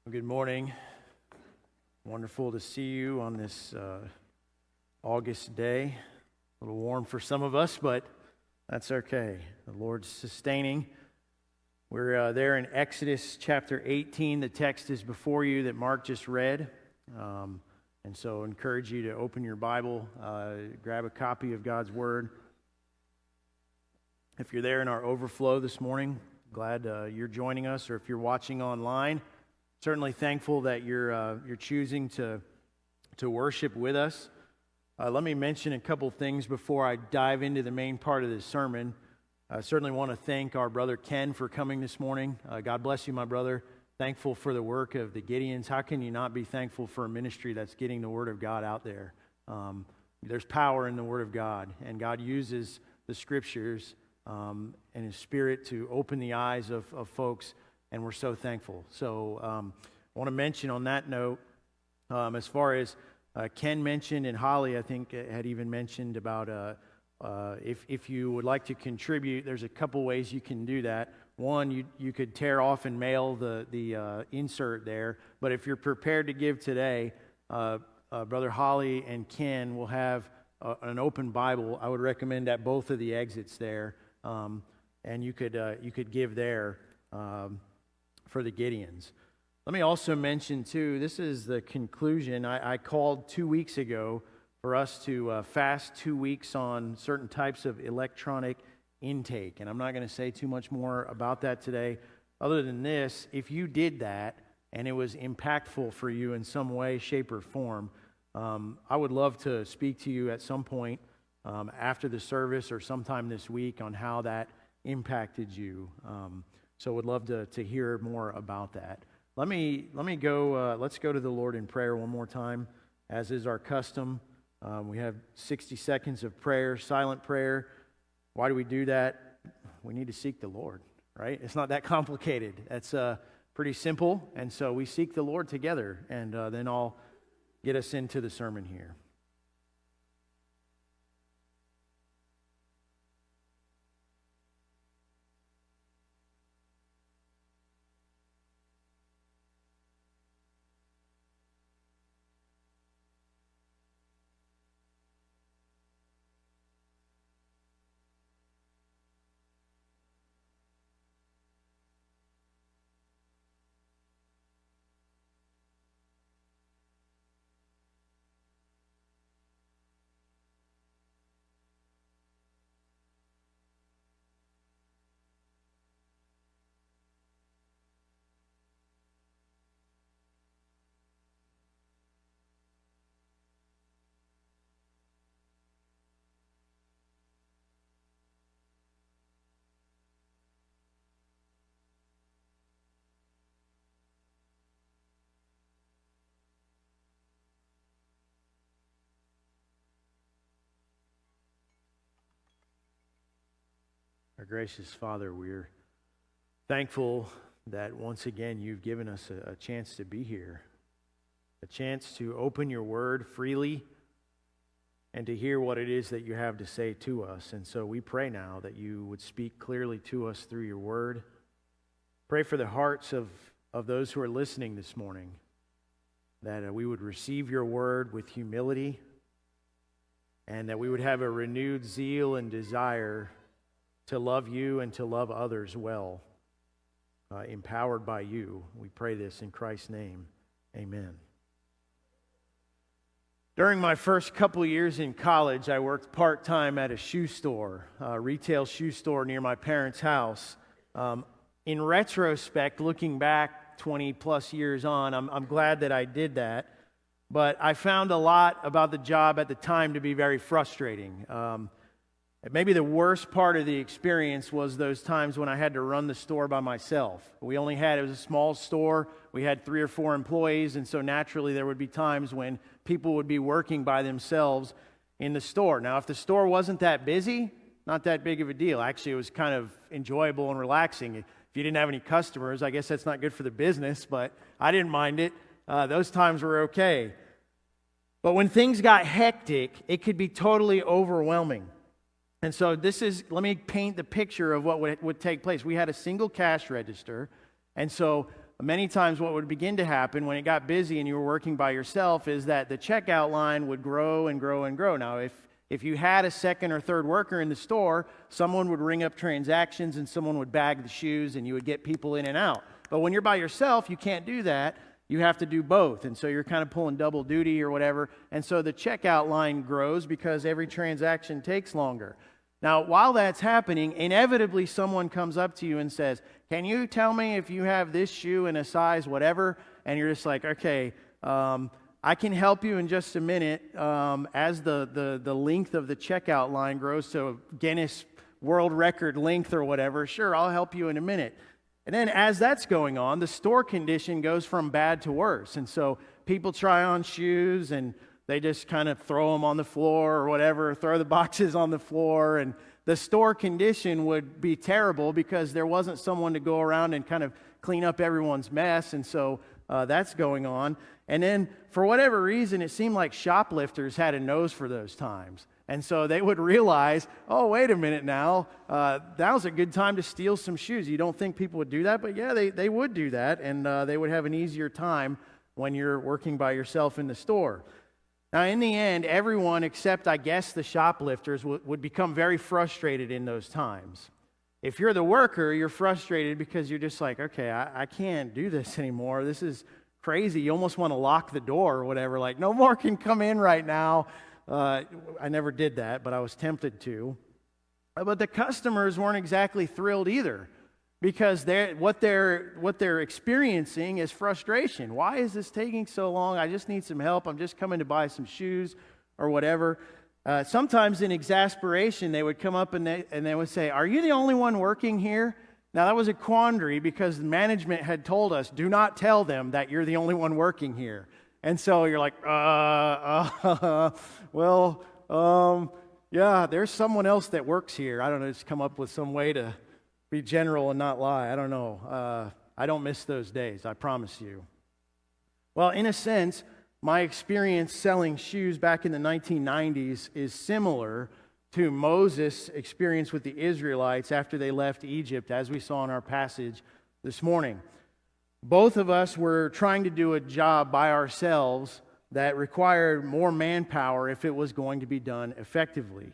Well, good morning. Wonderful to see you on this August day. A little warm for some of us, but that's okay. The Lord's sustaining. We're there in Exodus chapter 18. The text is before you that Mark just read. And so I encourage you to open your Bible, grab a copy of God's Word. If you're there in our overflow this morning, glad you're joining us, or if you're watching online, certainly thankful that you're choosing to worship with us. Let me mention a couple things before I dive into the main part of this sermon. I certainly want to thank our brother Ken for coming this morning. God bless you, my brother. Thankful for the work of the Gideons. How can you not be thankful for a ministry that's getting the Word of God out there? There's power in the Word of God, and God uses the Scriptures and His Spirit to open the eyes of folks, and we're so thankful. So I want to mention on that note, as far as Ken mentioned, and Holly, I think, had even mentioned about if you would like to contribute, there's a couple ways you can do that. One, you could tear off and mail the insert there, but if you're prepared to give today, Brother Holly and Ken will have an open Bible. I would recommend at both of the exits there, and you could give there for the Gideons. Let me also mention, too, this is the conclusion. I called 2 weeks ago for us to fast 2 weeks on certain types of electronic intake. And I'm not going to say too much more about that today. Other than this, if you did that and it was impactful for you in some way, shape, or form, I would love to speak to you at some point after the service or sometime this week on how that impacted you. So would love to hear more about that. Let me go. Let's go to the Lord in prayer one more time, as is our custom. We have 60 seconds of prayer, silent prayer. Why do we do that? We need to seek the Lord, right? It's not that complicated. It's pretty simple, and so we seek the Lord together, and then I'll get us into the sermon here. Our gracious Father, we're thankful that once again you've given us a chance to be here, a chance to open your word freely and to hear what it is that you have to say to us. And so we pray now that you would speak clearly to us through your word. Pray for the hearts of those who are listening this morning, that we would receive your word with humility and that we would have a renewed zeal and desire to love you and to love others well, empowered by you. We pray this in Christ's name. Amen. During my first couple years in college, I worked part-time at a shoe store, a retail shoe store near my parents' house. In retrospect, looking back 20 plus years on, I'm glad that I did that, but I found a lot about the job at the time to be very frustrating. Maybe the worst part of the experience was those times when I had to run the store by myself. It was a small store. We had 3 or 4 employees, and so naturally there would be times when people would be working by themselves in the store. Now, if the store wasn't that busy, not that big of a deal. Actually, it was kind of enjoyable and relaxing. If you didn't have any customers, I guess that's not good for the business, but I didn't mind it. Those times were okay. But when things got hectic, it could be totally overwhelming. And so let me paint the picture of what would take place. We had a single cash register, and so many times what would begin to happen when it got busy and you were working by yourself is that the checkout line would grow and grow and grow. Now, if you had a second or third worker in the store, someone would ring up transactions and someone would bag the shoes and you would get people in and out. But when you're by yourself, you can't do that. You have to do both. And so you're kind of pulling double duty or whatever. And so the checkout line grows because every transaction takes longer. Now, while that's happening, inevitably someone comes up to you and says, "Can you tell me if you have this shoe in a size whatever?" And you're just like, "Okay, I can help you in just a minute." As the length of the checkout line grows to a Guinness World Record length or whatever, sure, I'll help you in a minute. And then as that's going on, the store condition goes from bad to worse. And so people try on shoes and they just kind of throw them on the floor or whatever, throw the boxes on the floor. And the store condition would be terrible because there wasn't someone to go around and kind of clean up everyone's mess. And so that's going on. And then for whatever reason, it seemed like shoplifters had a nose for those times. And so they would realize, oh, wait a minute now, now's a good time to steal some shoes. You don't think people would do that? But yeah, they would do that. And they would have an easier time when you're working by yourself in the store. Now, in the end, everyone except, I guess, the shoplifters would become very frustrated in those times. If you're the worker, you're frustrated because you're just like, okay, I can't do this anymore. This is crazy. You almost want to lock the door or whatever, like, no more can come in right now. I never did that, but I was tempted to. But the customers weren't exactly thrilled either, because what they're experiencing is frustration. Why is this taking so long? I just need some help. I'm just coming to buy some shoes or whatever. Sometimes in exasperation, they would come up and they would say, "Are you the only one working here?" Now, that was a quandary because management had told us, do not tell them that you're the only one working here. And so you're like, yeah, there's someone else that works here. I don't know, just come up with some way to be general and not lie. I don't know. I don't miss those days, I promise you. Well, in a sense, my experience selling shoes back in the 1990s is similar to Moses' experience with the Israelites after they left Egypt, as we saw in our passage this morning. Both of us were trying to do a job by ourselves that required more manpower if it was going to be done effectively.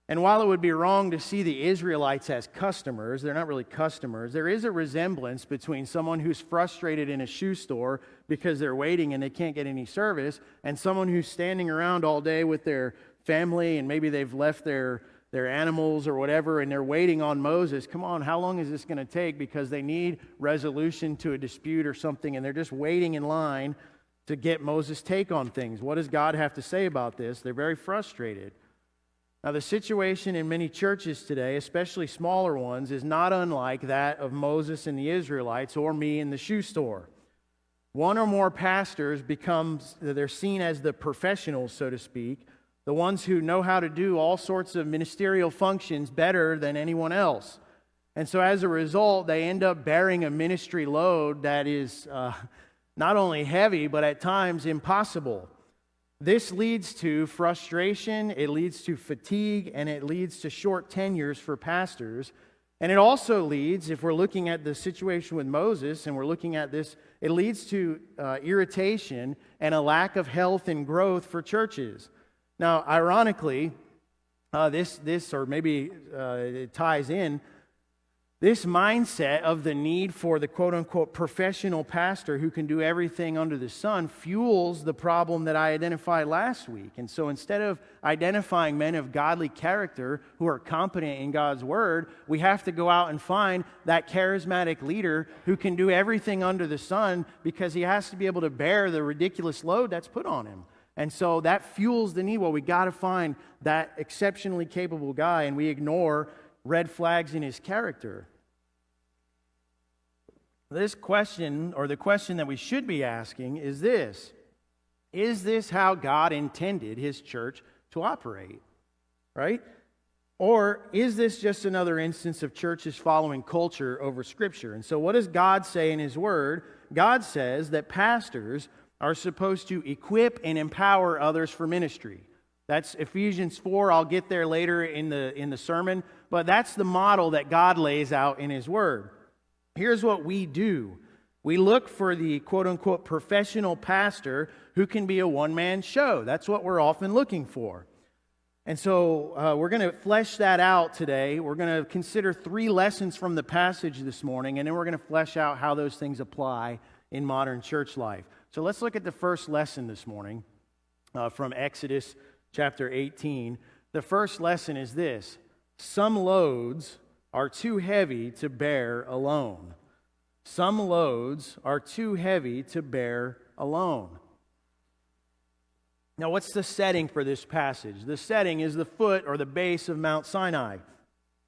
And while it would be wrong to see the Israelites as customers, they're not really customers, there is a resemblance between someone who's frustrated in a shoe store because they're waiting and they can't get any service, and someone who's standing around all day with their family and maybe they've left their animals or whatever and they're waiting on Moses. Come on, how long is this going to take? Because they need resolution to a dispute or something, and they're just waiting in line to get Moses' take on things. What does God have to say about this? They're very frustrated. Now, the situation in many churches today, especially smaller ones, is not unlike that of Moses and the Israelites or me in the shoe store. One or more pastors they're seen as the professionals, so to speak, the ones who know how to do all sorts of ministerial functions better than anyone else. And so as a result, they end up bearing a ministry load that is not only heavy, but at times impossible. This leads to frustration, it leads to fatigue, and it leads to short tenures for pastors. And it also leads, if we're looking at the situation with Moses and we're looking at this, it leads to irritation and a lack of health and growth for churches. Now, ironically, this or maybe it ties in, this mindset of the need for the quote-unquote professional pastor who can do everything under the sun fuels the problem that I identified last week. And so instead of identifying men of godly character who are competent in God's Word, we have to go out and find that charismatic leader who can do everything under the sun because he has to be able to bear the ridiculous load that's put on him. And so that fuels the need. Well, we got to find that exceptionally capable guy, and we ignore red flags in his character. This question, or the question that we should be asking, is this: is this how God intended His church to operate? Right? Or is this just another instance of churches following culture over Scripture? And so what does God say in His Word? God says that pastors are supposed to equip and empower others for ministry. That's Ephesians 4. I'll get there later in the sermon, but that's the model that God lays out in His Word. Here's what we do. We look for the quote-unquote professional pastor who can be a one-man show. That's what we're often looking for. And so we're going to flesh that out today. We're going to consider 3 lessons from the passage this morning, and then we're going to flesh out how those things apply in modern church life. So let's look at the first lesson this morning from Exodus chapter 18. The first lesson is this: some loads are too heavy to bear alone. Some loads are too heavy to bear alone. Now, what's the setting for this passage? The setting is the foot or the base of Mount Sinai.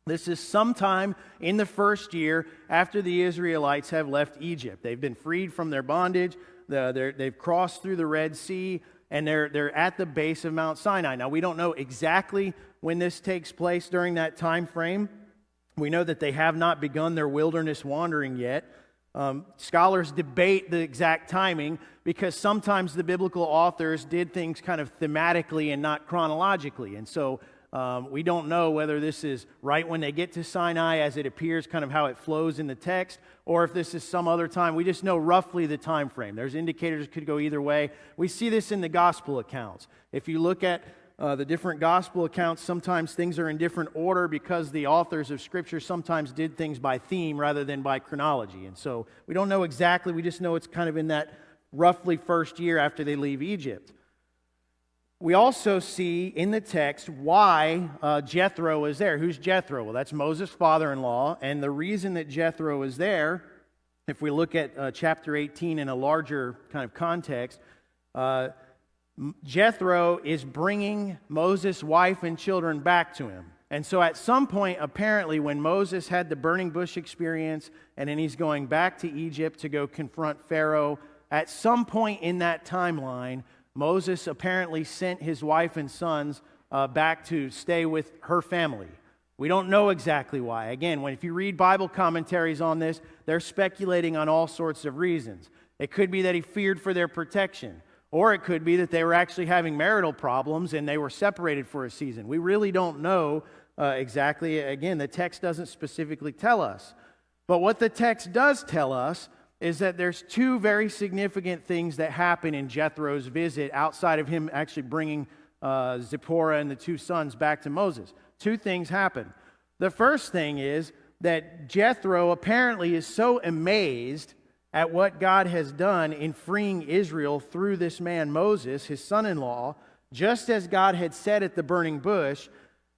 This is sometime in the first year after the Israelites have left Egypt. They've been freed from their bondage. They've crossed through the Red Sea, and they're at the base of Mount Sinai. Now, we don't know exactly when this takes place during that time frame. We know that they have not begun their wilderness wandering yet. Scholars debate the exact timing because sometimes the biblical authors did things kind of thematically and not chronologically. And so we don't know whether this is right when they get to Sinai as it appears, kind of how it flows in the text, or if this is some other time. We just know roughly the time frame. There's indicators that could go either way. We see this in the gospel accounts. If you look at the different gospel accounts, sometimes things are in different order because the authors of Scripture sometimes did things by theme rather than by chronology. And so we don't know exactly, we just know it's kind of in that roughly first year after they leave Egypt. We also see in the text why Jethro is there. Who's Jethro? Well, that's Moses' father-in-law, and the reason that Jethro is there, if we look at chapter 18 in a larger kind of context, Jethro is bringing Moses' wife and children back to him. And so at some point, apparently, when Moses had the burning bush experience and then he's going back to Egypt to go confront Pharaoh, at some point in that timeline, Moses apparently sent his wife and sons back to stay with her family. We don't know exactly why. Again, if you read Bible commentaries on this, they're speculating on all sorts of reasons. It could be that he feared for their protection. Or it could be that they were actually having marital problems and they were separated for a season. We really don't know exactly. Again, the text doesn't specifically tell us. But what the text does tell us is that there's 2 very significant things that happen in Jethro's visit outside of him actually bringing Zipporah and the 2 sons back to Moses. 2 things happen. The first thing is that Jethro apparently is so amazed at what God has done in freeing Israel through this man Moses, his son-in-law, just as God had said at the burning bush,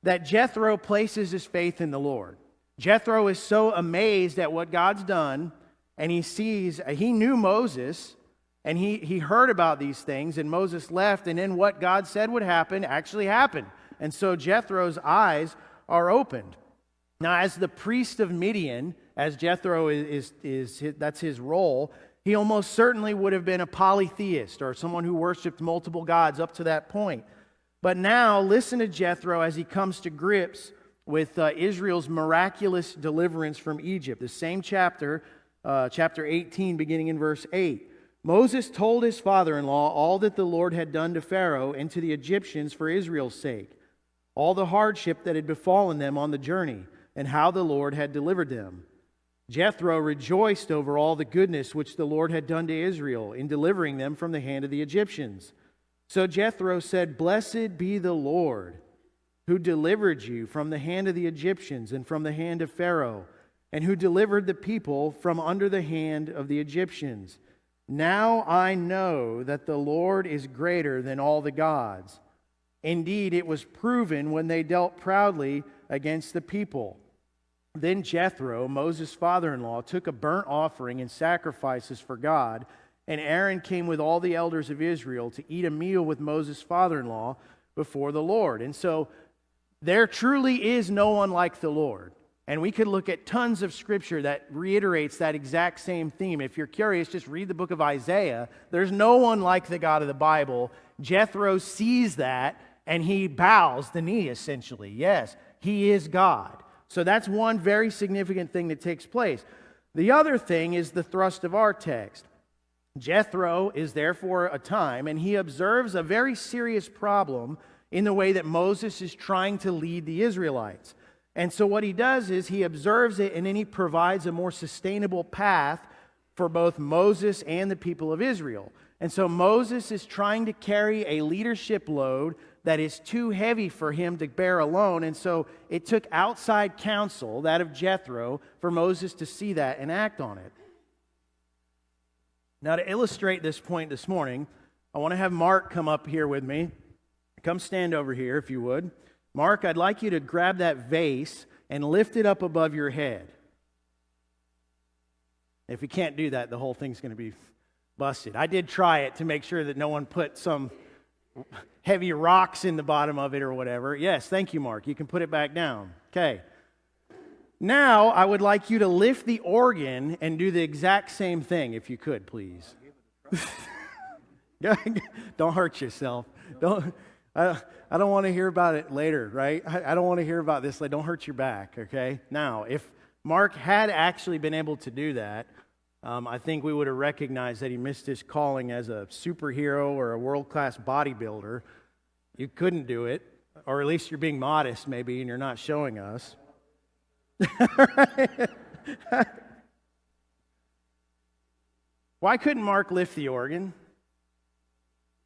that Jethro places his faith in the Lord. Jethro is so amazed at what God's done, and he knew Moses, and he heard about these things, and Moses left, and then what God said would happen actually happened. And so Jethro's eyes are opened. Now, as the priest of Midian, as Jethro that's his role, he almost certainly would have been a polytheist or someone who worshiped multiple gods up to that point. But now, listen to Jethro as he comes to grips with Israel's miraculous deliverance from Egypt. The same chapter, chapter 18, beginning in verse 8. Moses told his father-in-law all that the Lord had done to Pharaoh and to the Egyptians for Israel's sake, all the hardship that had befallen them on the journey, and how the Lord had delivered them. Jethro rejoiced over all the goodness which the Lord had done to Israel in delivering them from the hand of the Egyptians. So Jethro said, "Blessed be the Lord, who delivered you from the hand of the Egyptians and from the hand of Pharaoh, and who delivered the people from under the hand of the Egyptians. Now I know that the Lord is greater than all the gods. Indeed, it was proven when they dealt proudly against the people." Then Jethro, Moses' father-in-law, took a burnt offering and sacrifices for God, and Aaron came with all the elders of Israel to eat a meal with Moses' father-in-law before the Lord. And so there truly is no one like the Lord. And we could look at tons of scripture that reiterates that exact same theme. If you're curious, just read the book of Isaiah. There's no one like the God of the Bible. Jethro sees that, and he bows the knee, essentially. Yes, he is God. So that's one very significant thing that takes place. The other thing is the thrust of our text. Jethro is there for a time, and he observes a very serious problem in the way that Moses is trying to lead the Israelites. And so what he does is he observes it, and then he provides a more sustainable path for both Moses and the people of Israel. And so Moses is trying to carry a leadership load that is too heavy for him to bear alone. And so it took outside counsel, that of Jethro, for Moses to see that and act on it. Now, to illustrate this point this morning, I want to have Mark come up here with me. Come stand over here, if you would. Mark, I'd like you to grab that vase and lift it up above your head. If you can't do that, the whole thing's going to be busted. I did try it to make sure that no one put some heavy rocks in the bottom of it or whatever. Yes, thank you, Mark. You can put it back down. Okay. Now, I would like you to lift the organ and do the exact same thing, if you could, please. Don't hurt yourself. I don't want to hear about it later, right? I don't want to hear about this. Like, don't hurt your back, okay? Now, if Mark had actually been able to do that, I think we would have recognized that he missed his calling as a superhero or a world-class bodybuilder. You couldn't do it, or at least you're being modest maybe, and you're not showing us. Why couldn't Mark lift the organ?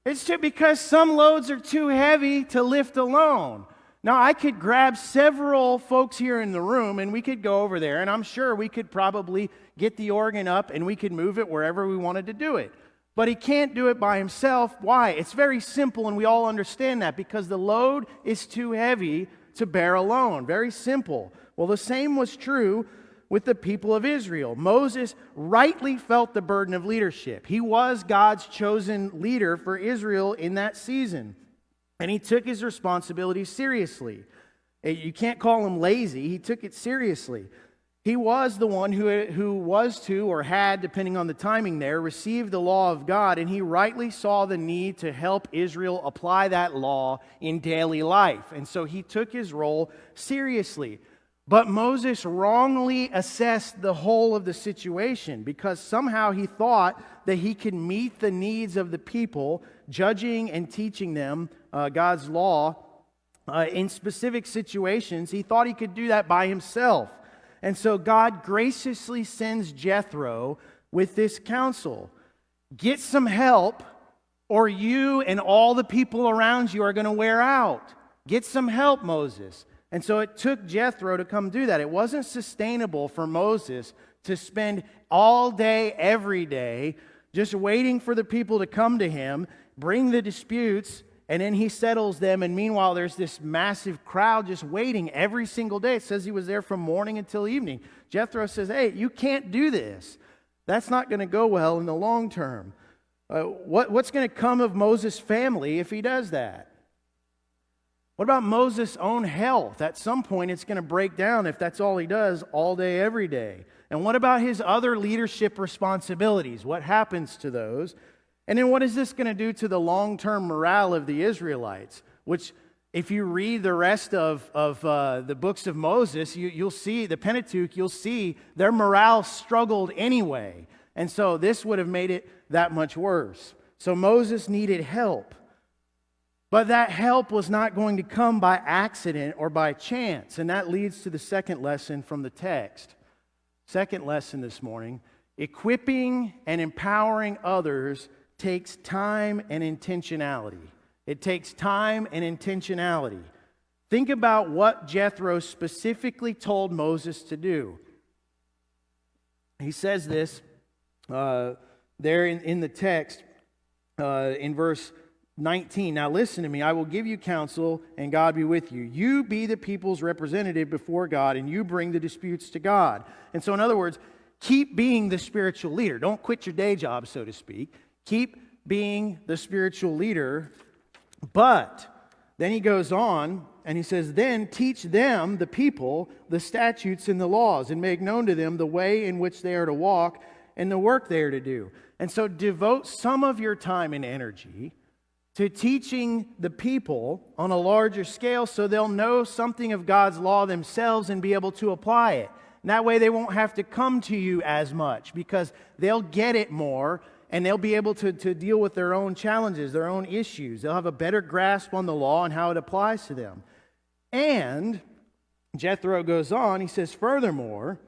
It's because some loads are too heavy to lift alone. Now, I could grab several folks here in the room and we could go over there, and I'm sure we could probably get the organ up and we could move it wherever we wanted to do it. But he can't do it by himself. Why? It's very simple, and we all understand that, because the load is too heavy to bear alone. Very simple. Well, the same was true with the people of Israel. Moses rightly felt the burden of leadership. He was God's chosen leader for Israel in that season. And he took his responsibility seriously. You can't call him lazy. He took it seriously. He was the one who was to, or had, depending on the timing there, received the law of God, and he rightly saw the need to help Israel apply that law in daily life. And so he took his role seriously. But Moses wrongly assessed the whole of the situation, because somehow he thought that he could meet the needs of the people, judging and teaching them God's law in specific situations. He thought he could do that by himself. And so God graciously sends Jethro with this counsel. Get some help, or you and all the people around you are going to wear out. Get some help, Moses. And so it took Jethro to come do that. It wasn't sustainable for Moses to spend all day, every day, just waiting for the people to come to him, bring the disputes, and then he settles them. And meanwhile, there's this massive crowd just waiting every single day. It says he was there from morning until evening. Jethro says, hey, you can't do this. That's not going to go well in the long term. What's going to come of Moses' family if he does that? What about Moses' own health? At some point, it's going to break down if that's all he does all day, every day. And what about his other leadership responsibilities? What happens to those? And then what is this going to do to the long-term morale of the Israelites? Which, if you read the rest of the books of Moses, you'll see, the Pentateuch, you'll see their morale struggled anyway. And so this would have made it that much worse. So Moses needed help. But that help was not going to come by accident or by chance. And that leads to the second lesson from the text. Second lesson this morning: equipping and empowering others takes time and intentionality. It takes time and intentionality. Think about what Jethro specifically told Moses to do. He says this there in the text in verse 19. Now listen to me. I will give you counsel, and God be with you. You be the people's representative before God, and you bring the disputes to God. And so, in other words, keep being the spiritual leader. Don't quit your day job, so to speak. Keep being the spiritual leader. But then he goes on and he says, then teach them, the people, the statutes and the laws, and make known to them the way in which they are to walk and the work they are to do. And so devote some of your time and energy to teaching the people on a larger scale, so they'll know something of God's law themselves and be able to apply it. And that way they won't have to come to you as much, because they'll get it more, and they'll be able to deal with their own challenges, their own issues. They'll have a better grasp on the law and how it applies to them. And Jethro goes on, he says, furthermore,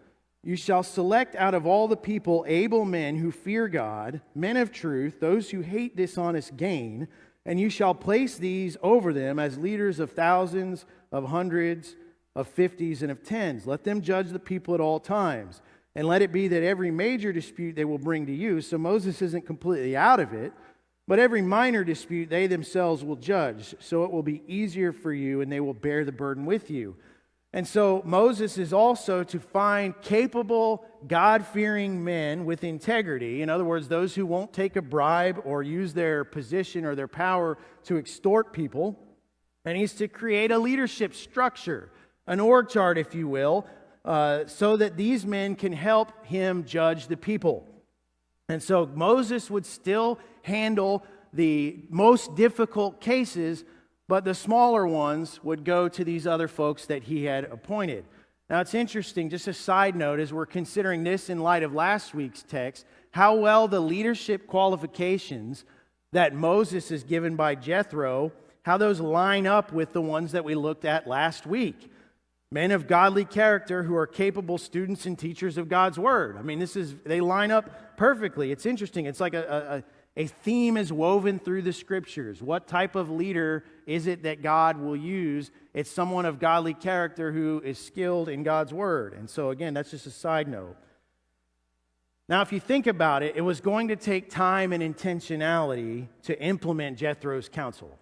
You shall select out of all the people able men who fear God, men of truth, those who hate dishonest gain, and you shall place these over them as leaders of thousands, of hundreds, of fifties, and of tens. Let them judge the people at all times. And let it be that every major dispute they will bring to you, so Moses isn't completely out of it, but every minor dispute they themselves will judge, so it will be easier for you, and they will bear the burden with you. And so Moses is also to find capable, God-fearing men with integrity. In other words, those who won't take a bribe or use their position or their power to extort people. And he's to create a leadership structure, an org chart, if you will, so that these men can help him judge the people. And so Moses would still handle the most difficult cases, but the smaller ones would go to these other folks that he had appointed. Now it's interesting, just a side note, as we're considering this in light of last week's text, how well the leadership qualifications that Moses is given by Jethro, how those line up with the ones that we looked at last week. Men of godly character who are capable students and teachers of God's Word. I mean, they line up perfectly. It's interesting. It's like a theme is woven through the Scriptures. What type of leader is it that God will use? It's someone of godly character who is skilled in God's Word. And so, again, that's just a side note. Now, if you think about it, it was going to take time and intentionality to implement Jethro's counsel,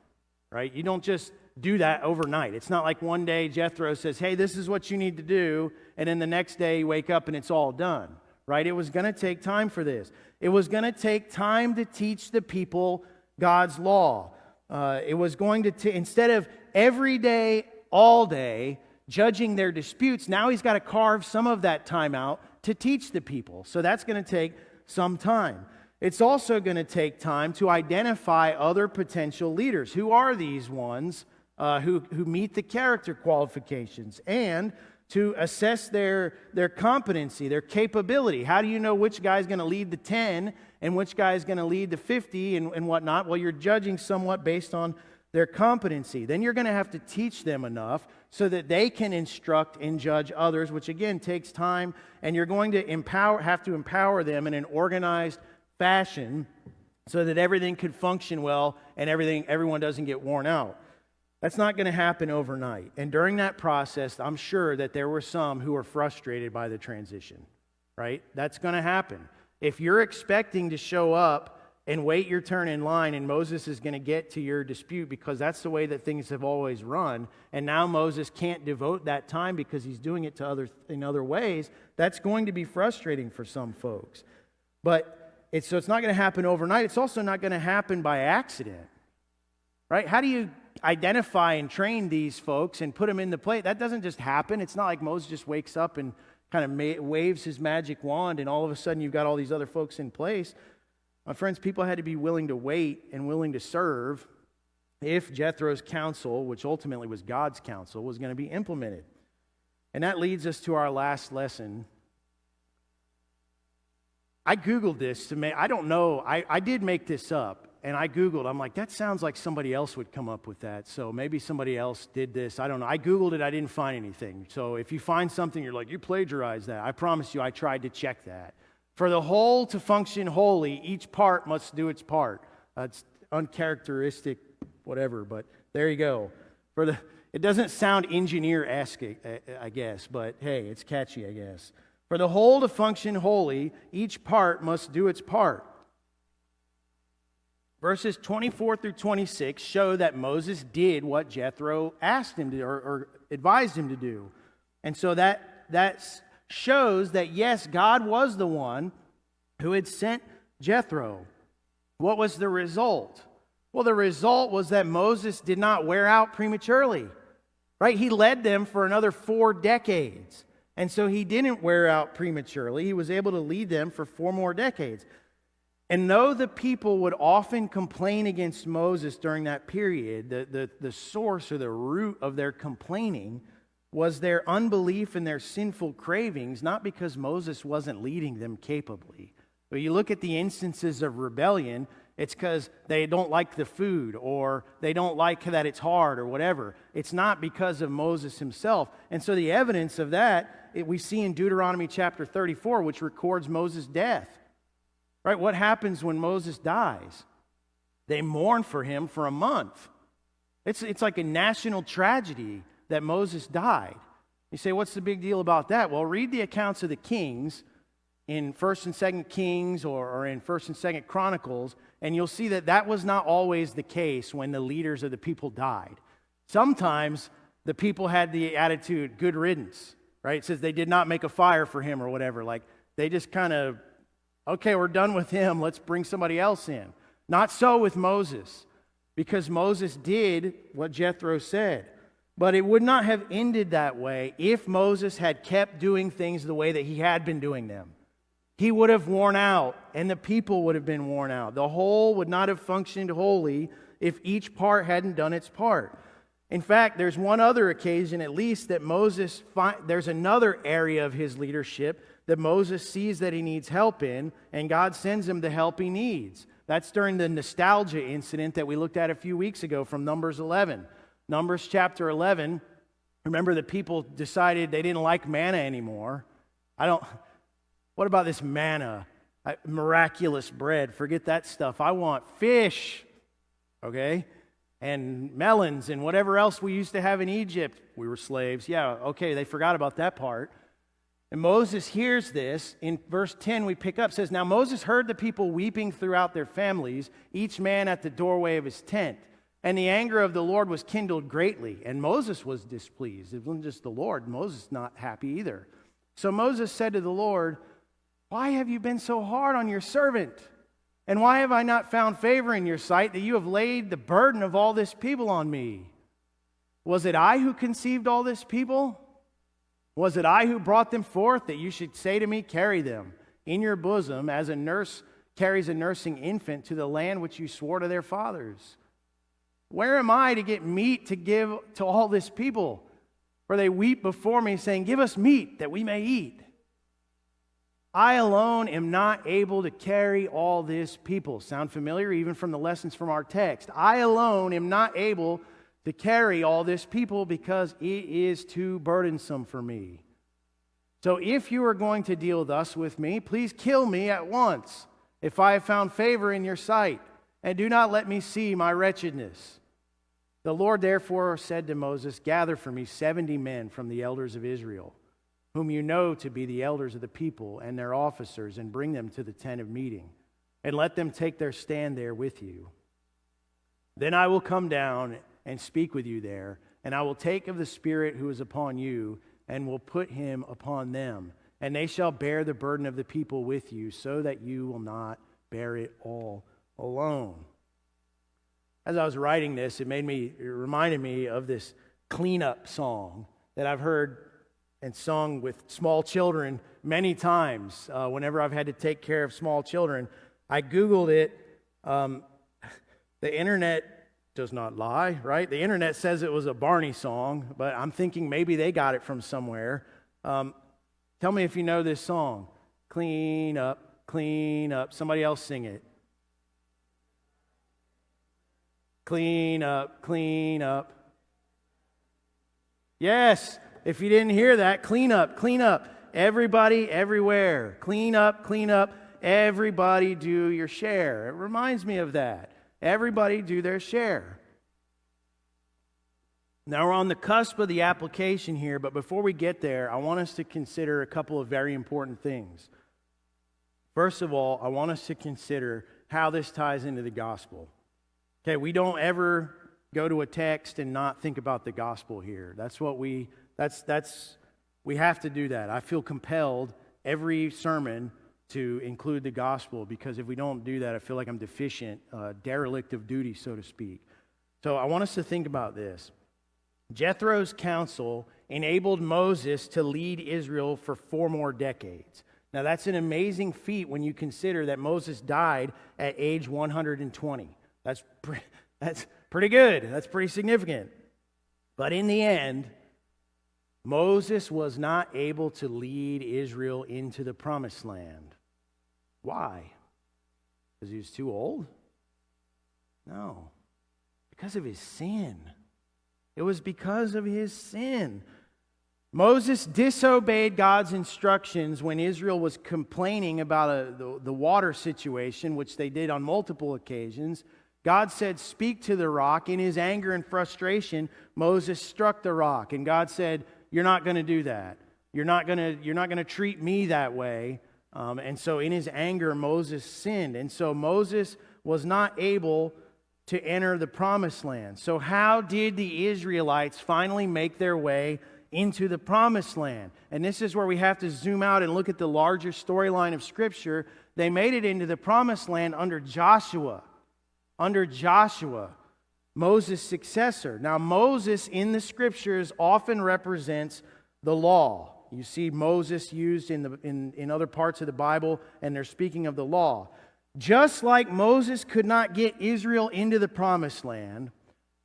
right? You don't just do that overnight. It's not like one day Jethro says, hey, this is what you need to do, and then the next day you wake up and it's all done, right? It was going to take time for this. It was going to take time to teach the people God's law. It was going to, instead of every day, all day, judging their disputes, now he's got to carve some of that time out to teach the people. So that's going to take some time. It's also going to take time to identify other potential leaders. Who are these ones who meet the character qualifications, and to assess their competency, their capability. How do you know which guy's going to lead the 10 and which guy's going to lead the 50 and whatnot? Well, you're judging somewhat based on their competency. Then you're going to have to teach them enough so that they can instruct and judge others, which again takes time, and you're going to have to empower them in an organized fashion so that everything could function well and everyone doesn't get worn out. That's not going to happen overnight. And during that process, I'm sure that there were some who were frustrated by the transition, right? That's going to happen. If you're expecting to show up and wait your turn in line and Moses is going to get to your dispute because that's the way that things have always run, and now Moses can't devote that time because he's doing it in other ways, that's going to be frustrating for some folks. But it's not going to happen overnight. It's also not going to happen by accident, right? How do you identify and train these folks and put them in the plate? That doesn't just happen. It's not like Moses just wakes up and kind of waves his magic wand and all of a sudden you've got all these other folks in place. My friends, people had to be willing to wait and willing to serve if Jethro's counsel, which ultimately was God's counsel, was going to be implemented. And that leads us to our last lesson. I Googled this I don't know, I did make this up. And I Googled, I'm like, that sounds like somebody else would come up with that. So maybe somebody else did this. I don't know. I Googled it. I didn't find anything. So if you find something, you're like, you plagiarized that. I promise you, I tried to check that. For the whole to function wholly, each part must do its part. It's uncharacteristic, whatever, but there you go. It doesn't sound engineer-esque, I guess, but hey, it's catchy, I guess. For the whole to function wholly, each part must do its part. Verses 24 through 26 show that Moses did what Jethro asked him to or advised him to do. And so that shows that, yes, God was the one who had sent Jethro. What was the result? Well, the result was that Moses did not wear out prematurely, right? He led them for another 4 decades. And so he didn't wear out prematurely. He was able to lead them for 4 more decades. And though the people would often complain against Moses during that period, the source or the root of their complaining was their unbelief and their sinful cravings, not because Moses wasn't leading them capably. But you look at the instances of rebellion, It's because they don't like the food, or they don't like that it's hard, or whatever. It's not because of Moses himself. And so the evidence of that, we see in Deuteronomy chapter 34, which records Moses' death. Right? What happens when Moses dies? They mourn for him for a month. It's like a national tragedy that Moses died. You say, what's the big deal about that? Well, read the accounts of the kings in 1st and 2nd Kings or in 1st and 2nd Chronicles, and you'll see that that was not always the case when the leaders of the people died. Sometimes the people had the attitude, good riddance, right? It says they did not make a fire for him or whatever. Like, they just kind of, okay, we're done with him, let's bring somebody else in. Not so with Moses, because Moses did what Jethro said. But it would not have ended that way if Moses had kept doing things the way that he had been doing them. He would have worn out, and the people would have been worn out. The whole would not have functioned wholly if each part hadn't done its part. In fact, there's one other occasion at least that there's another area of his leadership that Moses sees that he needs help in, and God sends him the help he needs. That's during the nostalgia incident that we looked at a few weeks ago from Numbers 11. Numbers chapter 11, remember the people decided they didn't like manna anymore. What about this manna? Miraculous bread, forget that stuff. I want fish, okay? And melons and whatever else we used to have in Egypt. We were slaves. Yeah, okay, they forgot about that part. And Moses hears this. In verse 10 we pick up, says, "Now Moses heard the people weeping throughout their families, each man at the doorway of his tent. And the anger of the Lord was kindled greatly, and Moses was displeased." It wasn't just the Lord. Moses not happy either. So Moses said to the Lord, "Why have you been so hard on your servant? And why have I not found favor in your sight that you have laid the burden of all this people on me? Was it I who conceived all this people? Was it I who brought them forth that you should say to me, carry them in your bosom as a nurse carries a nursing infant to the land which you swore to their fathers? Where am I to get meat to give to all this people? For they weep before me, saying, give us meat that we may eat. I alone am not able to carry all this people." Sound familiar even from the lessons from our text? I alone am not able to carry all this people because it is too burdensome for me. So if you are going to deal thus with me, please kill me at once, if I have found favor in your sight, and do not let me see my wretchedness. The Lord therefore said to Moses, "Gather for me 70 men from the elders of Israel, whom you know to be the elders of the people and their officers, and bring them to the tent of meeting, and let them take their stand there with you. Then I will come down and speak with you there, and I will take of the Spirit who is upon you, and will put him upon them, and they shall bear the burden of the people with you, so that you will not bear it all alone." As I was writing this, it reminded me of this cleanup song that I've heard and sung with small children many times whenever I've had to take care of small children. I Googled it. The internet does not lie, right? The internet says it was a Barney song, but I'm thinking maybe they got it from somewhere. Tell me if you know this song. Clean up, clean up. Somebody else sing it. Clean up, clean up. Yes. If you didn't hear that, clean up, clean up. Everybody, everywhere. Clean up, everybody do your share. It reminds me of that. Everybody do their share. Now we're on the cusp of the application here, but before we get there, I want us to consider a couple of very important things. First of all, I want us to consider how this ties into the gospel. Okay, we don't ever go to a text and not think about the gospel here. We have to do that. I feel compelled every sermon to include the gospel, because if we don't do that, I feel like I'm deficient, derelict of duty, so to speak. So I want us to think about this. Jethro's counsel enabled Moses to lead Israel for 4 more decades. Now that's an amazing feat when you consider that Moses died at age 120. That's pretty good. That's pretty significant. But in the end, Moses was not able to lead Israel into the promised land. Why? Because he was too old? No, because of his sin. It was because of his sin. Moses disobeyed God's instructions when Israel was complaining about the water situation, which they did on multiple occasions. God said, "Speak to the rock." In his anger and frustration, Moses struck the rock, and God said, "You're not going to do that. You're not going to treat me that way." And so in his anger, Moses sinned. And so Moses was not able to enter the promised land. So how did the Israelites finally make their way into the promised land? And this is where we have to zoom out and look at the larger storyline of Scripture. They made it into the promised land under Joshua. Under Joshua, Moses' successor. Now, Moses in the Scriptures often represents the law. You see Moses used in other parts of the Bible, and they're speaking of the law. Just like Moses could not get Israel into the promised land,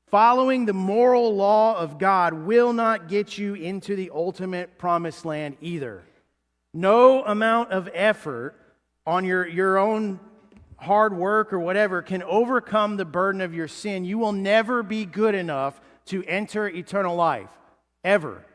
following the moral law of God will not get you into the ultimate promised land either. No amount of effort on your own hard work or whatever can overcome the burden of your sin. You will never be good enough to enter eternal life, ever.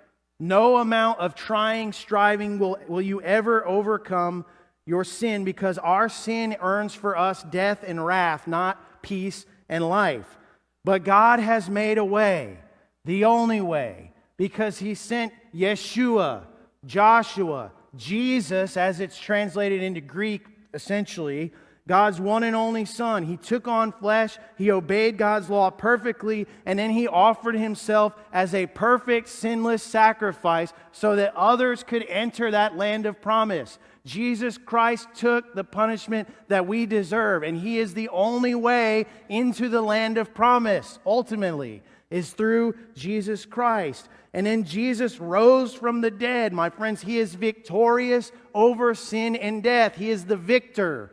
No amount of trying, striving will you ever overcome your sin, because our sin earns for us death and wrath, not peace and life. But God has made a way, the only way, because He sent Yeshua, Joshua, Jesus, as it's translated into Greek, essentially, God's one and only Son. He took on flesh, He obeyed God's law perfectly, and then He offered Himself as a perfect, sinless sacrifice so that others could enter that land of promise. Jesus Christ took the punishment that we deserve, and He is the only way into the land of promise, ultimately, is through Jesus Christ. And then Jesus rose from the dead. My friends, He is victorious over sin and death. He is the victor.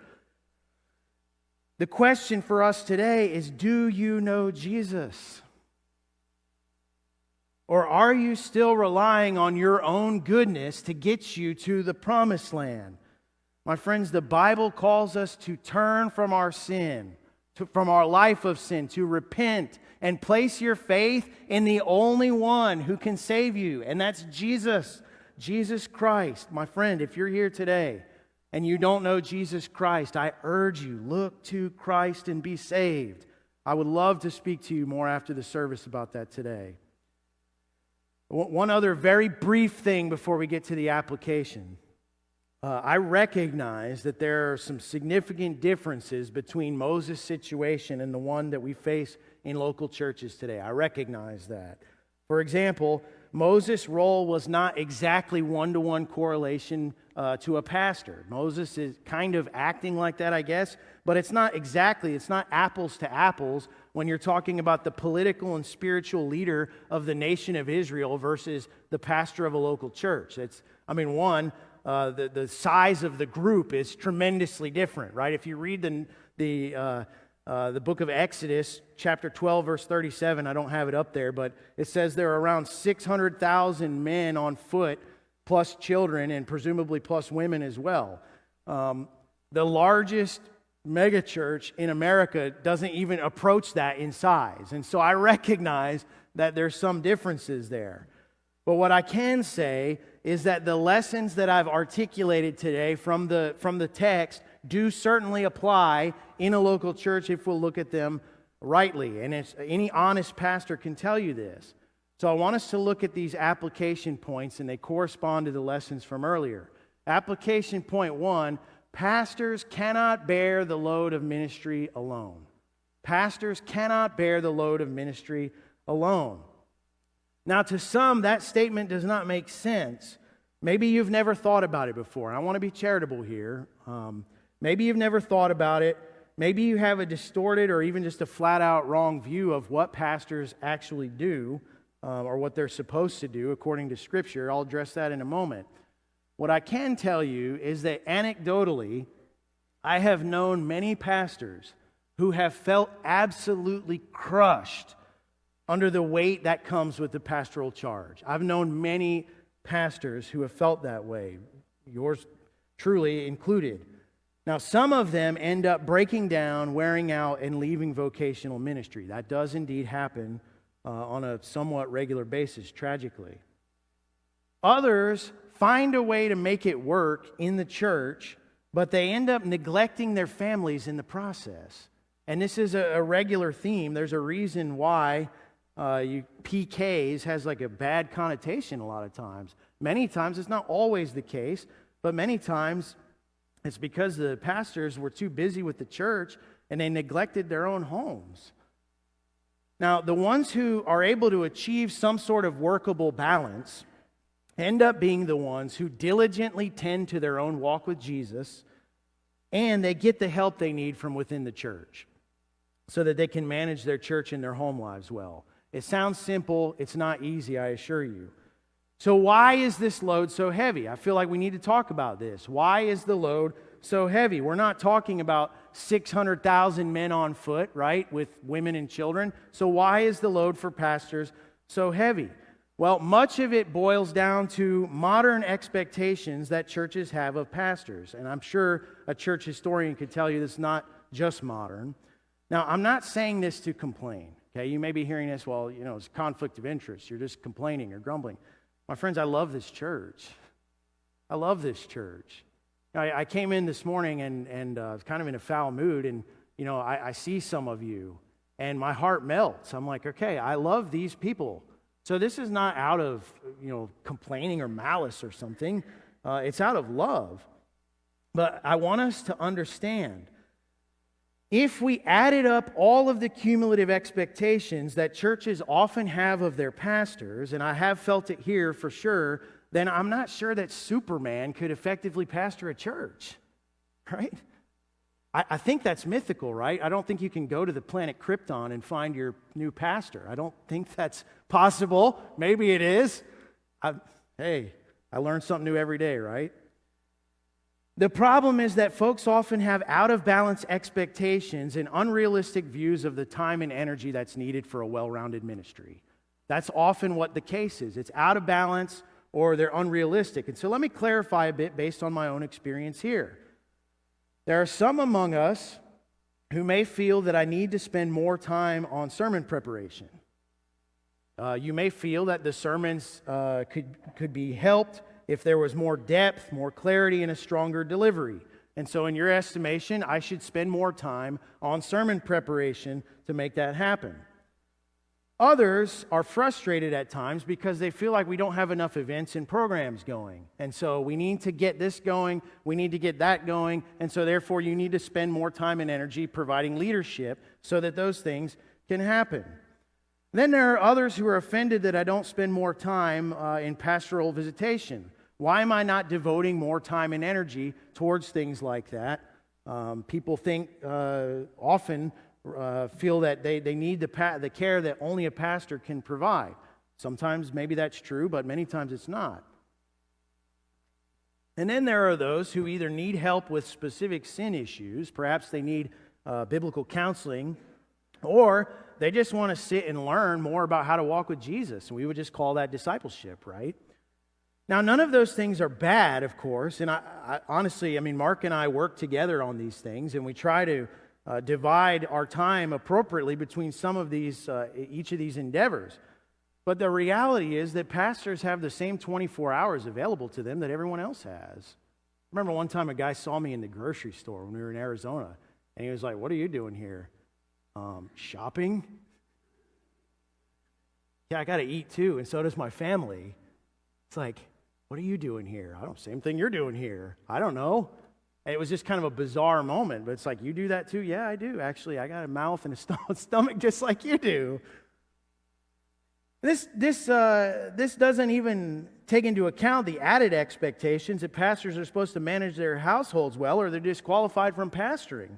The question for us today is, do you know Jesus? Or are you still relying on your own goodness to get you to the promised land? My friends, the Bible calls us to turn from our sin, from our life of sin, to repent and place your faith in the only one who can save you, and that's Jesus, Jesus Christ. My friend, if you're here today and you don't know Jesus Christ, I urge you, look to Christ and be saved. I would love to speak to you more after the service about that today. One other very brief thing before we get to the application. I recognize that there are some significant differences between Moses' situation and the one that we face in local churches today. I recognize that. For example, Moses' role was not exactly one-to-one correlation to a pastor. Moses is kind of acting like that, I guess, but it's not apples to apples when you're talking about the political and spiritual leader of the nation of Israel versus the pastor of a local church. The size of the group is tremendously different, right? If you read the book of Exodus, chapter 12, verse 37, I don't have it up there, but it says there are around 600,000 men on foot, plus children, and presumably plus women as well. The largest megachurch in America doesn't even approach that in size. And so I recognize that there's some differences there. But what I can say is that the lessons that I've articulated today from the text do certainly apply in a local church if we'll look at them rightly. And any honest pastor can tell you this. So I want us to look at these application points, and they correspond to the lessons from earlier. Application point 1, pastors cannot bear the load of ministry alone. Pastors cannot bear the load of ministry alone. Now, to some, that statement does not make sense. Maybe you've never thought about it before. I want to be charitable here. Maybe you've never thought about it. Maybe you have a distorted or even just a flat-out wrong view of what pastors actually do or what they're supposed to do according to Scripture. I'll address that in a moment. What I can tell you is that anecdotally, I have known many pastors who have felt absolutely crushed under the weight that comes with the pastoral charge. I've known many pastors who have felt that way, yours truly included. Now, some of them end up breaking down, wearing out, and leaving vocational ministry. That does indeed happen on a somewhat regular basis, tragically. Others find a way to make it work in the church, but they end up neglecting their families in the process. And this is a regular theme. There's a reason why PKs has like a bad connotation a lot of times. Many times, it's not always the case, but many times it's because the pastors were too busy with the church and they neglected their own homes. Now, the ones who are able to achieve some sort of workable balance end up being the ones who diligently tend to their own walk with Jesus, and they get the help they need from within the church so that they can manage their church and their home lives well. It sounds simple. It's not easy, I assure you. So why is this load so heavy? I feel like we need to talk about this. Why is the load so heavy? We're not talking about 600,000 men on foot, right, with women and children. So why is the load for pastors so heavy? Well, much of it boils down to modern expectations that churches have of pastors. And I'm sure a church historian could tell you this is not just modern. Now, I'm not saying this to complain. Okay, you may be hearing this, well, it's conflict of interest. You're just complaining or grumbling. My friends, I love this church. I love this church. I came in this morning and was kind of in a foul mood, and I see some of you, and my heart melts. I'm like, okay, I love these people. So this is not out of complaining or malice or something. It's out of love. But I want us to understand, if we added up all of the cumulative expectations that churches often have of their pastors, and I have felt it here for sure, then I'm not sure that Superman could effectively pastor a church, right? I think that's mythical, right? I don't think you can go to the planet Krypton and find your new pastor. I don't think that's possible. Maybe it is. Hey, I learn something new every day, right? The problem is that folks often have out-of-balance expectations and unrealistic views of the time and energy that's needed for a well-rounded ministry. That's often what the case is. It's out of balance or they're unrealistic. And so let me clarify a bit based on my own experience here. There are some among us who may feel that I need to spend more time on sermon preparation. You may feel that the sermons could be helped if there was more depth, more clarity, and a stronger delivery. And so in your estimation, I should spend more time on sermon preparation to make that happen. Others are frustrated at times because they feel like we don't have enough events and programs going. And so we need to get this going, we need to get that going, and so therefore you need to spend more time and energy providing leadership so that those things can happen. Then there are others who are offended that I don't spend more time in pastoral visitation. Why am I not devoting more time and energy towards things like that? People think often feel that they need the care that only a pastor can provide. Sometimes maybe that's true, but many times it's not. And then there are those who either need help with specific sin issues, perhaps they need biblical counseling, or they just want to sit and learn more about how to walk with Jesus. And we would just call that discipleship, right? Now, none of those things are bad, of course, and I honestly, Mark and I work together on these things, and we try to divide our time appropriately between some of these, each of these endeavors. But the reality is that pastors have the same 24 hours available to them that everyone else has. I remember one time a guy saw me in the grocery store when we were in Arizona, and he was like, "What are you doing here?" Shopping? Yeah, I got to eat too, and so does my family. It's like, what are you doing here? Same thing you're doing here. I don't know. And it was just kind of a bizarre moment, but it's like, you do that too? Yeah, I do. Actually, I got a mouth and a stomach just like you do. This doesn't even take into account the added expectations that pastors are supposed to manage their households well, or they're disqualified from pastoring.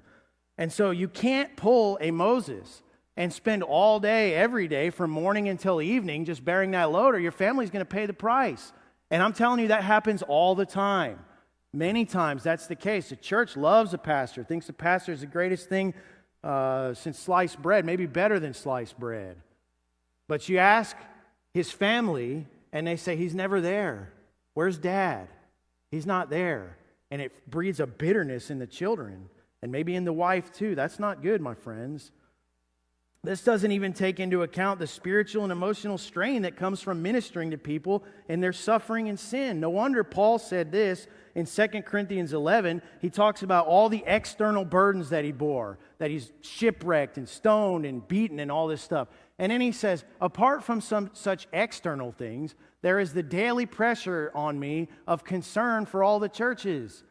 And so you can't pull a Moses and spend all day, every day, from morning until evening just bearing that load, or your family's going to pay the price. And I'm telling you, that happens all the time. Many times that's the case. The church loves a pastor, thinks the pastor is the greatest thing since sliced bread, maybe better than sliced bread. But you ask his family, and they say, "He's never there. Where's Dad? He's not there." and it breeds a bitterness in the children and maybe in the wife too. That's not good, my friends. This doesn't even take into account the spiritual and emotional strain that comes from ministering to people and their suffering and sin. No wonder Paul said this in 2 Corinthians 11. He talks about all the external burdens that he bore, that he's shipwrecked and stoned and beaten and all this stuff. And then he says, apart from some such external things, there is the daily pressure on me of concern for all the churches.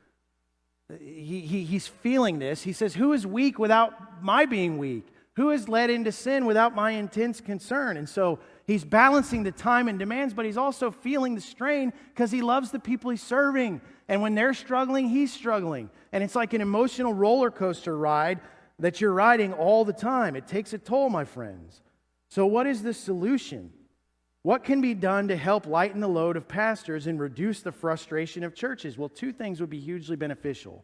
He's feeling this. He says, who is weak without my being weak? Who is led into sin without my intense concern? And so he's balancing the time and demands, but he's also feeling the strain because he loves the people he's serving. And when they're struggling, he's struggling. And it's like an emotional roller coaster ride that you're riding all the time. It takes a toll, my friends. So what is the solution? What can be done to help lighten the load of pastors and reduce the frustration of churches? Well, two things would be hugely beneficial.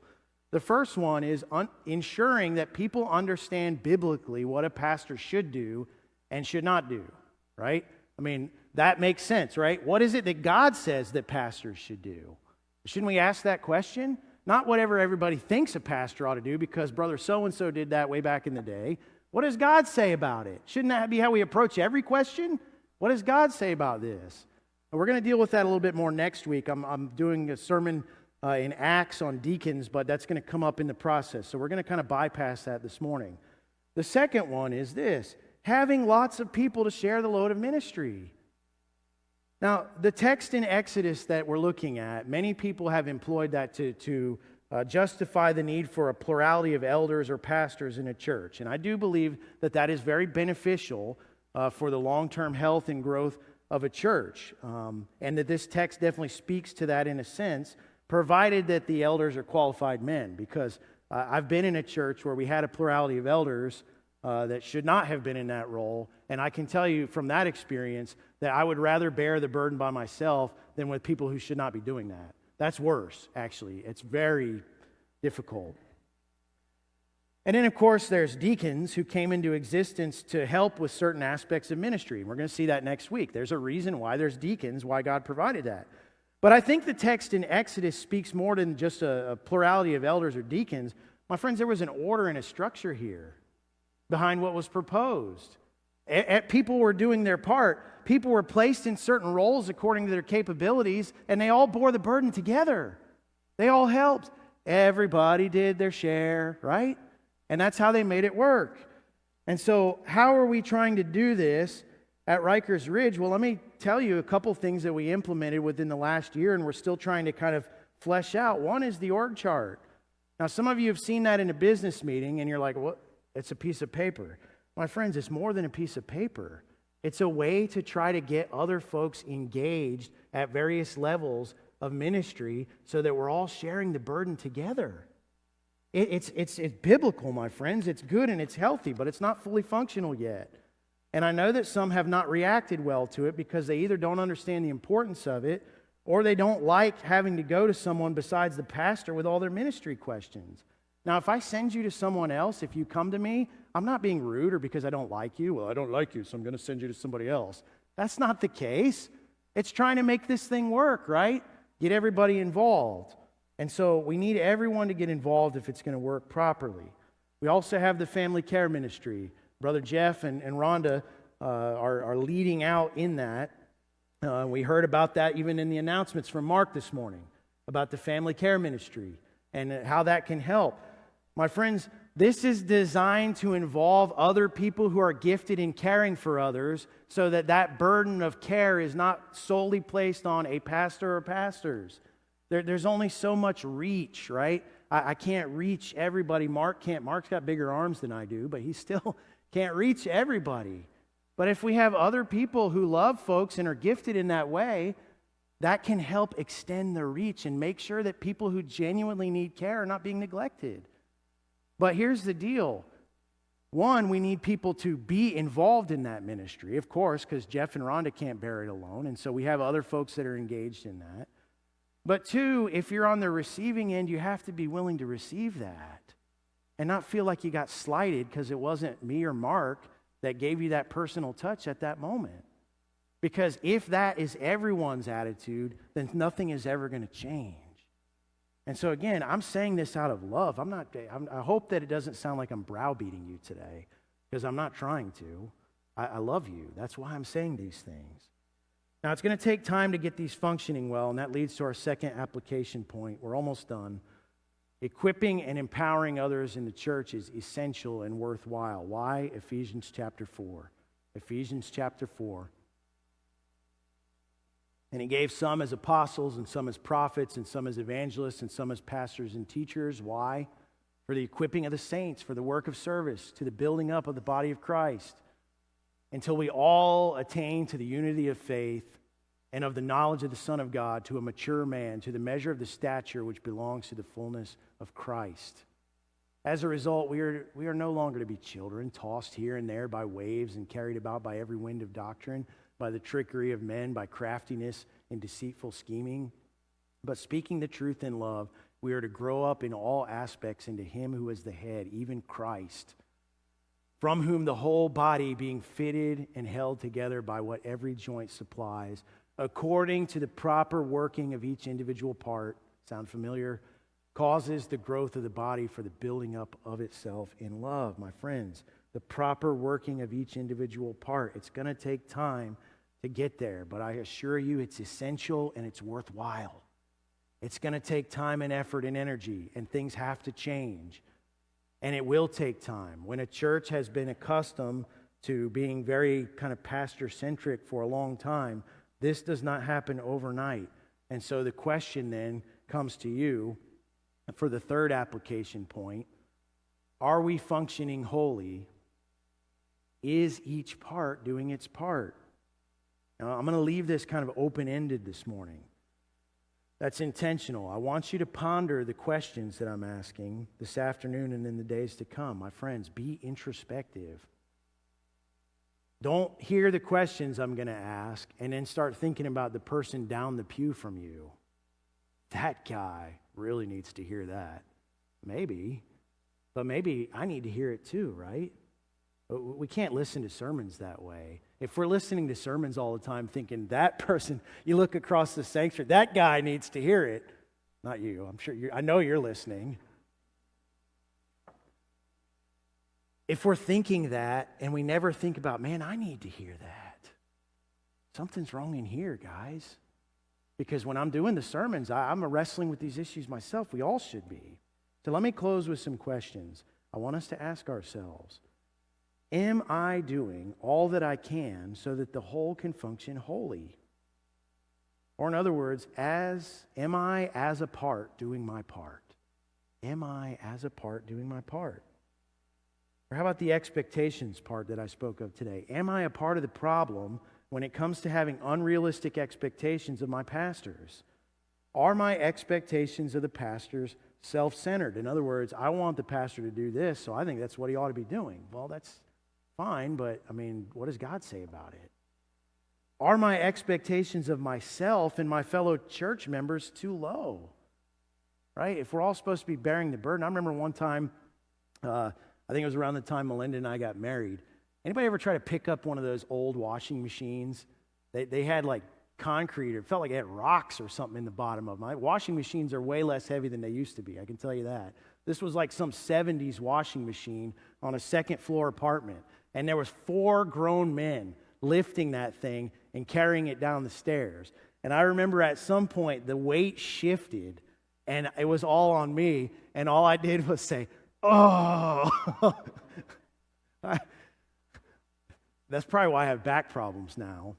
The first one is ensuring that people understand biblically what a pastor should do and should not do, right? I mean, that makes sense, right? What is it that God says that pastors should do? Shouldn't we ask that question? Not whatever everybody thinks a pastor ought to do because brother so-and-so did that way back in the day. What does God say about it? Shouldn't that be how we approach every question? What does God say about this? And we're going to deal with that a little bit more next week. I'm doing a sermon in Acts on deacons, but that's going to come up in the process. So we're going to kind of bypass that this morning. The second one is this: having lots of people to share the load of ministry. Now, the text in Exodus that we're looking at, many people have employed that to justify the need for a plurality of elders or pastors in a church. And I do believe that that is very beneficial for the long-term health and growth of a church. And that this text definitely speaks to that in a sense, provided that the elders are qualified men. Because I've been in a church where we had a plurality of elders that should not have been in that role. And I can tell you from that experience that I would rather bear the burden by myself than with people who should not be doing that. That's worse, actually. It's very difficult. And then, of course, there's deacons who came into existence to help with certain aspects of ministry. And we're going to see that next week. There's a reason why there's deacons, why God provided that. But I think the text in Exodus speaks more than just a plurality of elders or deacons. My friends, there was an order and a structure here behind what was proposed. People were doing their part. People were placed in certain roles according to their capabilities, and they all bore the burden together. They all helped. Everybody did their share, right? And that's how they made it work. And so how are we trying to do this at Rikers Ridge? Well, let me tell you a couple things that we implemented within the last year, and we're still trying to kind of flesh out. One is the org chart. Now, some of you have seen that in a business meeting, and you're like, what? It's a piece of paper. My friends, it's more than a piece of paper. It's a way to try to get other folks engaged at various levels of ministry so that we're all sharing the burden together. It's biblical, my friends. It's good and it's healthy, but it's not fully functional yet. And I know that some have not reacted well to it because they either don't understand the importance of it or they don't like having to go to someone besides the pastor with all their ministry questions. Now, if I send you to someone else, if you come to me, I'm not being rude or because I don't like you. Well, I don't like you, so I'm going to send you to somebody else. That's not the case. It's trying to make this thing work, right? Get everybody involved. And so we need everyone to get involved if it's going to work properly. We also have the family care ministry. Brother Jeff and Rhonda are leading out in that. We heard about that even in the announcements from Mark this morning about the family care ministry and how that can help. My friends, this is designed to involve other people who are gifted in caring for others so that that burden of care is not solely placed on a pastor or pastors. There's only so much reach, right? I can't reach everybody. Mark can't. Mark's got bigger arms than I do, but he still can't reach everybody. But if we have other people who love folks and are gifted in that way, that can help extend the reach and make sure that people who genuinely need care are not being neglected. But here's the deal. One, we need people to be involved in that ministry, of course, because Jeff and Rhonda can't bear it alone, and so we have other folks that are engaged in that. But two, if you're on the receiving end, you have to be willing to receive that and not feel like you got slighted because it wasn't me or Mark that gave you that personal touch at that moment. Because if that is everyone's attitude, then nothing is ever going to change. And so again, I'm saying this out of love. I hope that it doesn't sound like I'm browbeating you today, because I'm not trying to. I love you. That's why I'm saying these things. Now, it's going to take time to get these functioning well, and that leads to our second application point. We're almost done. Equipping and empowering others in the church is essential and worthwhile. Why? Ephesians chapter 4. Ephesians chapter 4. And he gave some as apostles, and some as prophets, and some as evangelists, and some as pastors and teachers. Why? For the equipping of the saints, for the work of service, to the building up of the body of Christ, until we all attain to the unity of faith and of the knowledge of the Son of God, to a mature man, to the measure of the stature which belongs to the fullness of Christ. As a result, we are no longer to be children, tossed here and there by waves and carried about by every wind of doctrine, by the trickery of men, by craftiness and deceitful scheming. But speaking the truth in love, we are to grow up in all aspects into him who is the head, even Christ, from whom the whole body, being fitted and held together by what every joint supplies, according to the proper working of each individual part, sound familiar, causes the growth of the body for the building up of itself in love. My friends, the proper working of each individual part. It's going to take time to get there, but I assure you it's essential and it's worthwhile. It's going to take time and effort and energy, and things have to change. And it will take time. When a church has been accustomed to being very kind of pastor-centric for a long time, this does not happen overnight. And so the question then comes to you for the third application point. Are we functioning wholly? Is each part doing its part? Now, I'm going to leave this kind of open-ended this morning. That's intentional. I want you to ponder the questions that I'm asking this afternoon and in the days to come. My friends, be introspective. Don't hear the questions I'm going to ask and then start thinking about the person down the pew from you. That guy really needs to hear that. Maybe. But maybe I need to hear it too, right? We can't listen to sermons that way. If we're listening to sermons all the time thinking that person, you look across the sanctuary, that guy needs to hear it. Not you. I'm sure I know you're listening. If we're thinking that and we never think about, man, I need to hear that. Something's wrong in here, guys. Because when I'm doing the sermons, I'm wrestling with these issues myself. We all should be. So let me close with some questions. I want us to ask ourselves, am I doing all that I can so that the whole can function wholly? Or in other words, am I as a part doing my part? Am I as a part doing my part? Or how about the expectations part that I spoke of today? Am I a part of the problem when it comes to having unrealistic expectations of my pastors? Are my expectations of the pastors self-centered? In other words, I want the pastor to do this, so I think that's what he ought to be doing. Well, that's fine, but I mean, what does God say about it? Are my expectations of myself and my fellow church members too low? Right? If we're all supposed to be bearing the burden. I remember one time, I think it was around the time Melinda and I got married. Anybody ever try to pick up one of those old washing machines? They had like concrete, or it felt like it had rocks or something in the bottom of them. Washing machines are way less heavy than they used to be, I can tell you that. This was like some 70s washing machine on a second floor apartment. And there was 4 grown men lifting that thing and carrying it down the stairs. And I remember at some point the weight shifted and it was all on me. And all I did was say, oh. That's probably why I have back problems now.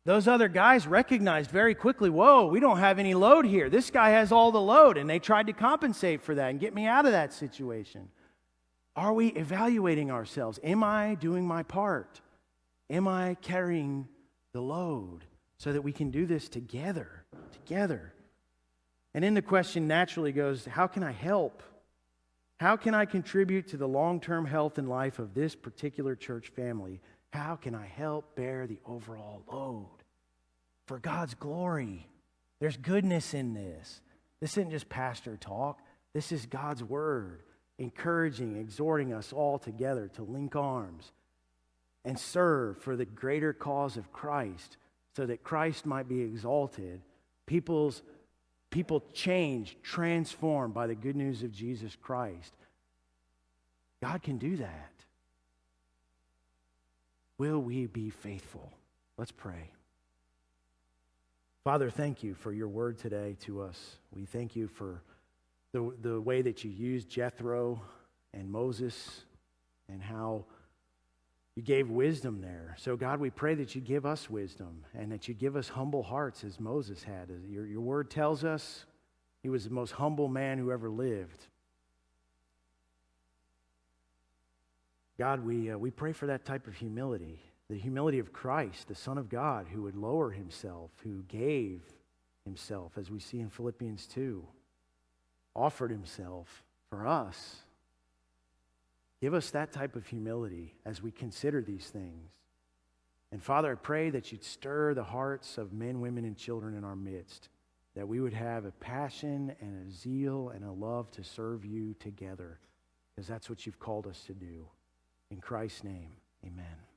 Those other guys recognized very quickly, whoa, we don't have any load here. This guy has all the load. And they tried to compensate for that and get me out of that situation. Are we evaluating ourselves? Am I doing my part? Am I carrying the load so that we can do this together? And then the question naturally goes, how can I help? How can I contribute to the long-term health and life of this particular church family? How can I help bear the overall load? For God's glory. There's goodness in this. This isn't just pastor talk. This is God's word, encouraging, exhorting us all together to link arms and serve for the greater cause of Christ so that Christ might be exalted. People's People changed, transformed by the good news of Jesus Christ. God can do that. Will we be faithful? Let's pray. Father, thank you for your word today to us. We thank you for the way that you used Jethro and Moses and how you gave wisdom there. So God, we pray that you give us wisdom and that you give us humble hearts as Moses had. As your word tells us he was the most humble man who ever lived. God, we pray for that type of humility, the humility of Christ, the Son of God, who would lower himself, who gave himself, as we see in Philippians 2, offered himself for us. Give us that type of humility as we consider these things. And Father, I pray that you'd stir the hearts of men, women, and children in our midst, that we would have a passion and a zeal and a love to serve you together, because that's what you've called us to do. In Christ's name, amen.